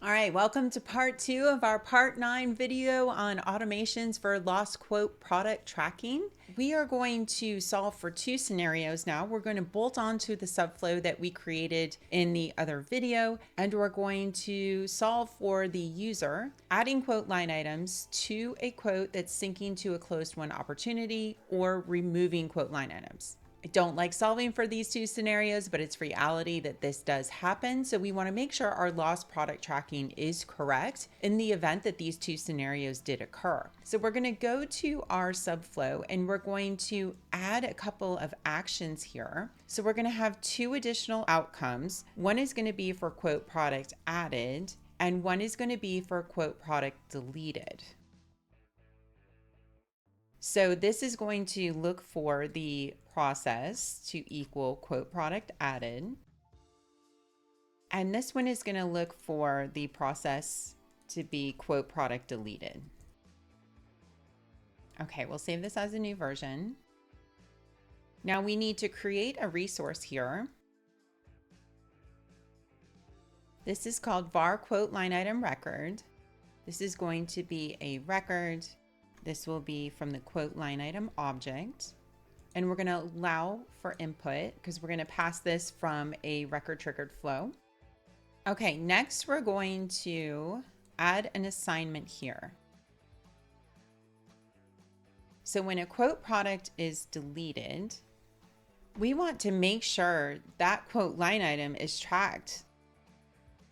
All right, welcome to part 2 of our part 9 video on automations for lost quote product tracking. We are going to solve for 2 scenarios now. We're going to bolt onto the subflow that we created in the other video, and we're going to solve for the user adding quote line items to a quote that's syncing to a closed won opportunity or removing quote line items. I don't like solving for these 2 scenarios, but it's reality that this does happen. So we want to make sure our lost product tracking is correct in the event that these 2 scenarios did occur. So we're going to go to our subflow and we're going to add a couple of actions here. So we're going to have 2 additional outcomes. One is going to be for quote product added, and one is going to be for quote product deleted. So this is going to look for the process to equal quote product added. And this one is going to look for the process to be quote product deleted. Okay, we'll save this as a new version. Now we need to create a resource here. This is called var quote line item record. This is going to be a record. This will be from the quote line item object. And we're going to allow for input because we're going to pass this from a record triggered flow. Okay, next we're going to add an assignment here. So when a quote product is deleted, we want to make sure that quote line item is tracked.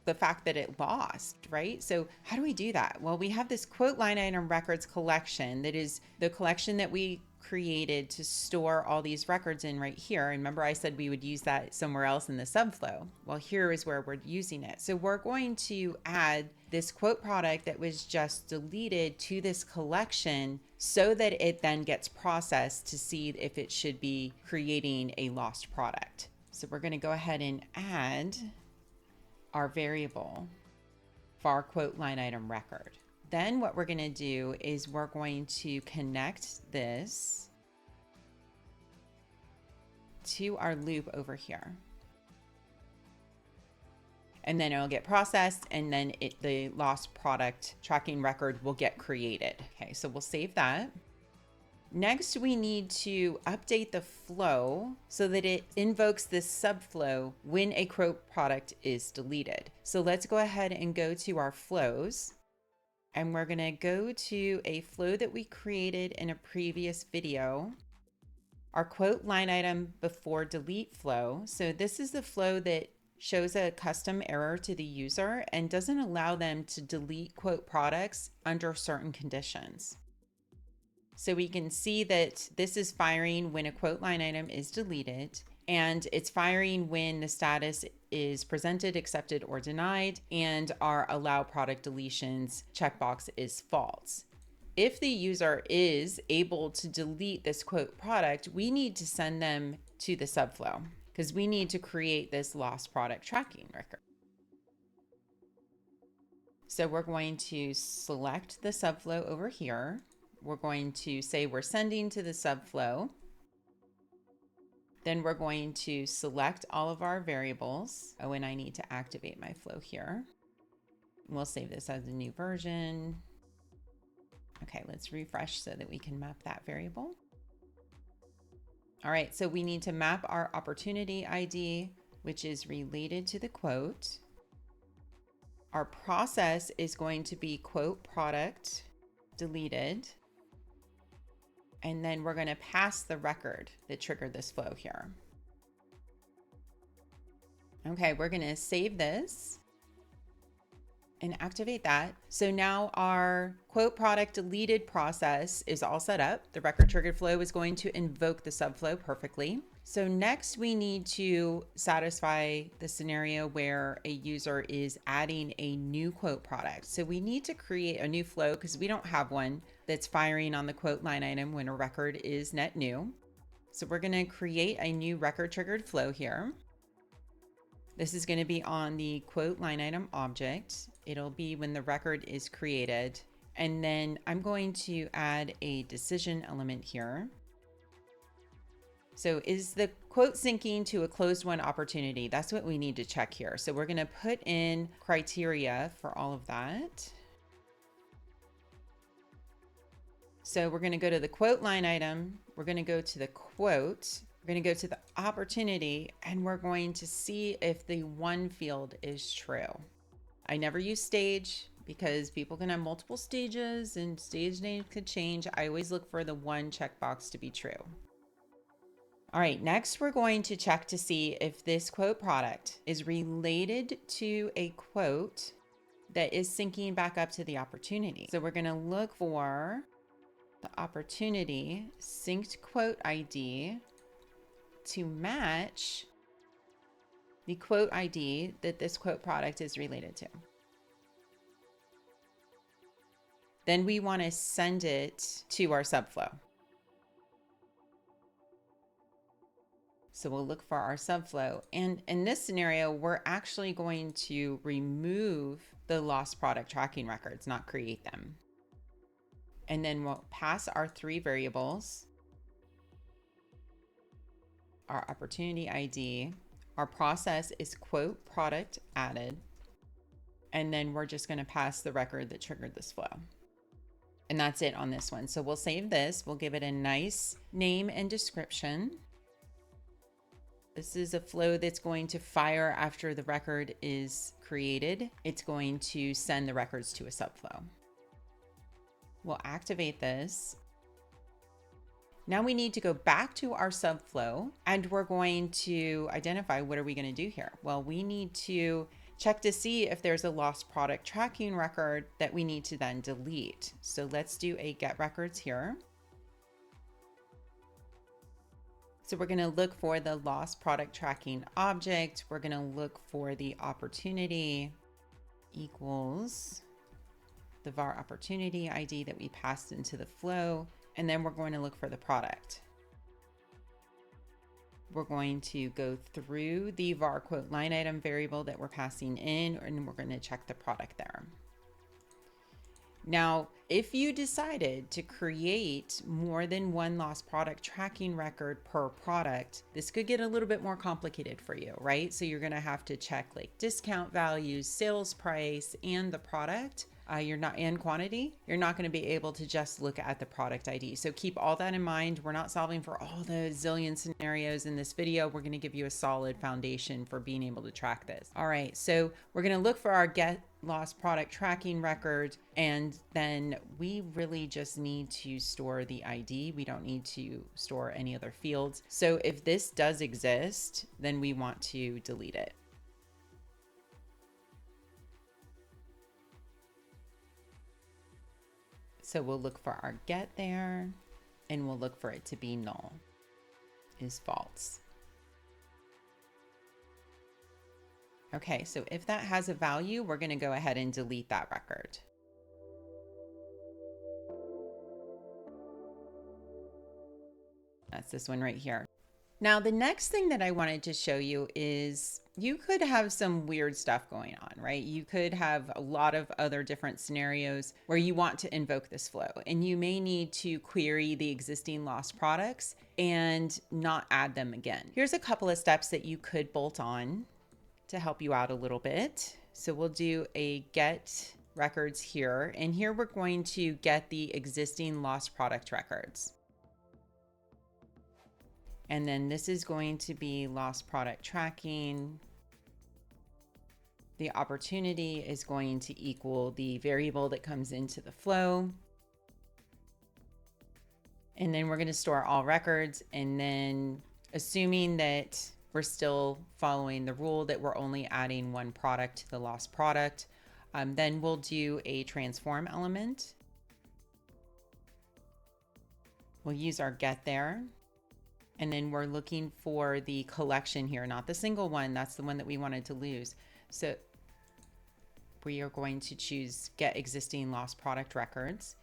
The fact that it lost, right? So how do we do that? Well, we have this quote line item records collection that is the collection that we created to store all these records in right here. Remember I said we would use that somewhere else in the subflow. Well, here is where we're using it. So we're going to add this quote product that was just deleted to this collection so that it then gets processed to see if it should be creating a lost product. So we're going to go ahead and add our variable var quote line item record. Then what we're going to do is we're going to connect this to our loop over here. And then it'll get processed, and then the lost product tracking record will get created. Okay, so we'll save that. Next, we need to update the flow so that it invokes this subflow when a quote product is deleted. So let's go ahead and go to our flows. And we're going to go to a flow that we created in a previous video, our quote line item before delete flow. So this is the flow that shows a custom error to the user and doesn't allow them to delete quote products under certain conditions. So we can see that this is firing when a quote line item is deleted, and it's firing when the status is presented, accepted, or denied, and our allow product deletions checkbox is false. If the user is able to delete this quote product, we need to send them to the subflow because we need to create this lost product tracking record. So we're going to select the subflow over here. We're going to say we're sending to the subflow. Then we're going to select all of our variables. Oh, and I need to activate my flow here. We'll save this as a new version. Okay, let's refresh so that we can map that variable. All right, so we need to map our opportunity ID, which is related to the quote. Our process is going to be quote product deleted. And then we're going to pass the record that triggered this flow here. Okay, we're going to save this and activate that. So now our quote product deleted process is all set up. The record triggered flow is going to invoke the subflow perfectly. So next we need to satisfy the scenario where a user is adding a new quote product. So we need to create a new flow because we don't have one that's firing on the quote line item when a record is net new. So we're going to create a new record triggered flow here. This is going to be on the quote line item object. It'll be when the record is created. And then I'm going to add a decision element here. So is the quote syncing to a closed won opportunity? That's what we need to check here. So we're going to put in criteria for all of that. So we're going to go to the quote line item. We're going to go to the quote. We're going to go to the opportunity, and we're going to see if the one field is true. I never use stage because people can have multiple stages and stage names could change. I always look for the one checkbox to be true. All right, next we're going to check to see if this quote product is related to a quote that is syncing back up to the opportunity. So we're going to look for the opportunity synced quote ID to match the quote ID that this quote product is related to. Then we want to send it to our Subflow. So we'll look for our Subflow. And in this scenario, we're actually going to remove the lost product tracking records, not create them. And then we'll pass our 3 variables, our opportunity ID, our process is quote product added, and then we're just going to pass the record that triggered this flow. And that's it on this one. So we'll save this. We'll give it a nice name and description. This is a flow that's going to fire after the record is created. It's going to send the records to a Subflow. We'll activate this. Now we need to go back to our Subflow, and we're going to identify what are we going to do here. Well, we need to check to see if there's a lost product tracking record that we need to then delete. So let's do a get records here. So we're going to look for the lost product tracking object. We're going to look for the opportunity equals the var opportunity ID that we passed into the flow. And then we're going to look for the product. We're going to go through the var quote line item variable that we're passing in, and we're going to check the product there. Now, if you decided to create more than one lost product tracking record per product, this could get a little bit more complicated for you, right? So you're going to have to check like discount values, sales price, and the product. You're not in quantity. You're not going to be able to just look at the product ID. So keep all that in mind. We're not solving for all the zillion scenarios in this video. We're going to give you a solid foundation for being able to track this. All right. So we're going to look for our get lost product tracking record. And then we really just need to store the ID. We don't need to store any other fields. So if this does exist, then we want to delete it. So we'll look for our get there, and we'll look for it to be null, is false. Okay, so if that has a value, we're going to go ahead and delete that record. That's this one right here. Now, the next thing that I wanted to show you is you could have some weird stuff going on, right? You could have a lot of other different scenarios where you want to invoke this flow, and you may need to query the existing lost products and not add them again. Here's a couple of steps that you could bolt on to help you out a little bit. So we'll do a get records here, and here we're going to get the existing lost product records. And then this is going to be lost product tracking. The opportunity is going to equal the variable that comes into the flow. And then we're going to store all records. And then assuming that we're still following the rule that we're only adding one product to the lost product, then we'll do a transform element. We'll use our get there. And then we're looking for the collection here, not the single one. That's the one that we wanted to lose. So we are going to choose get existing lost product records.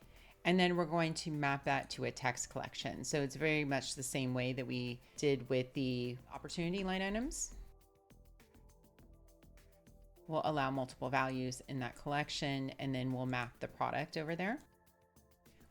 And then we're going to map that to a text collection. So it's very much the same way that we did with the opportunity line items. We'll allow multiple values in that collection, and then we'll map the product over there.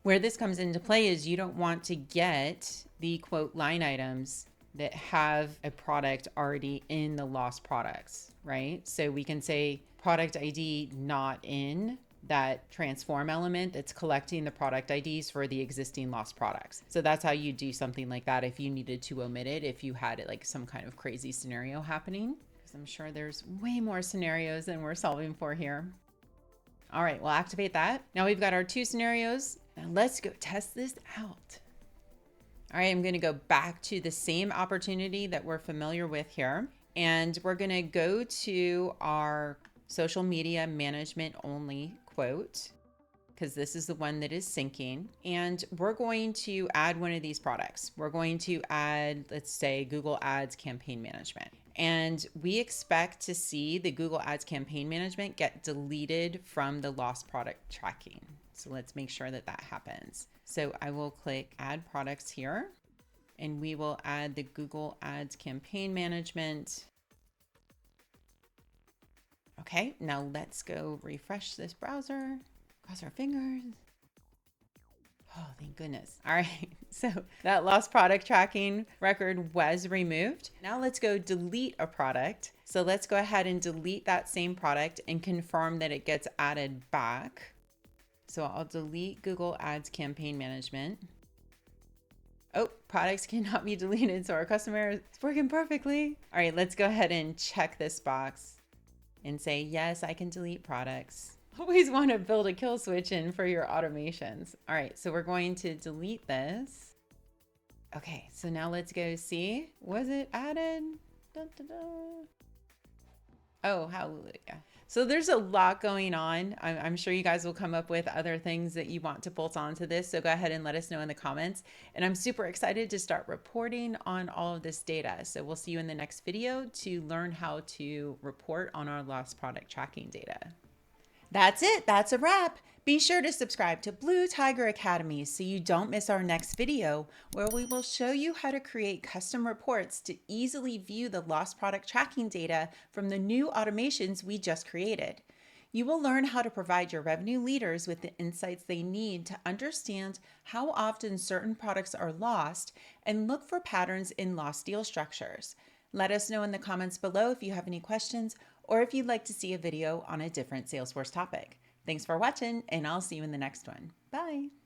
Where this comes into play is you don't want to get the quote line items that have a product already in the lost products, right? So we can say product ID not in that transform element that's collecting the product IDs for the existing lost products. So that's how you do something like that if you needed to omit it, if you had like some kind of crazy scenario happening, because I'm sure there's way more scenarios than we're solving for here. All right, we'll activate that. Now we've got our 2 scenarios. Now let's go test this out. All right, I'm going to go back to the same opportunity that we're familiar with here. And we're going to go to our social media management only quote, because this is the one that is syncing. And we're going to add one of these products. We're going to add, let's say, Google Ads campaign management. And we expect to see the Google Ads campaign management get deleted from the lost product tracking. So let's make sure that that happens. So I will click add products here, and we will add the Google Ads campaign management. Okay, now let's go refresh this browser. Cross our fingers. Oh, thank goodness. All right, so that lost product tracking record was removed. Now let's go delete a product. So let's go ahead and delete that same product and confirm that it gets added back. So I'll delete Google Ads campaign management. Oh, products cannot be deleted. So our customer is working perfectly. All right, let's go ahead and check this box and say, yes, I can delete products. Always want to build a kill switch in for your automations. All right, so we're going to delete this. Okay, so now let's go see, was it added? Da, da, da. Oh, hallelujah. So there's a lot going on. I'm sure you guys will come up with other things that you want to bolt onto this. So go ahead and let us know in the comments. And I'm super excited to start reporting on all of this data. So we'll see you in the next video to learn how to report on our lost product tracking data. That's it. That's a wrap. Be sure to subscribe to Blue Tiger Academy so you don't miss our next video, where we will show you how to create custom reports to easily view the lost product tracking data from the new automations we just created. You will learn how to provide your revenue leaders with the insights they need to understand how often certain products are lost and look for patterns in lost deal structures. Let us know in the comments below if you have any questions or if you'd like to see a video on a different Salesforce topic. Thanks for watching, and I'll see you in the next one. Bye.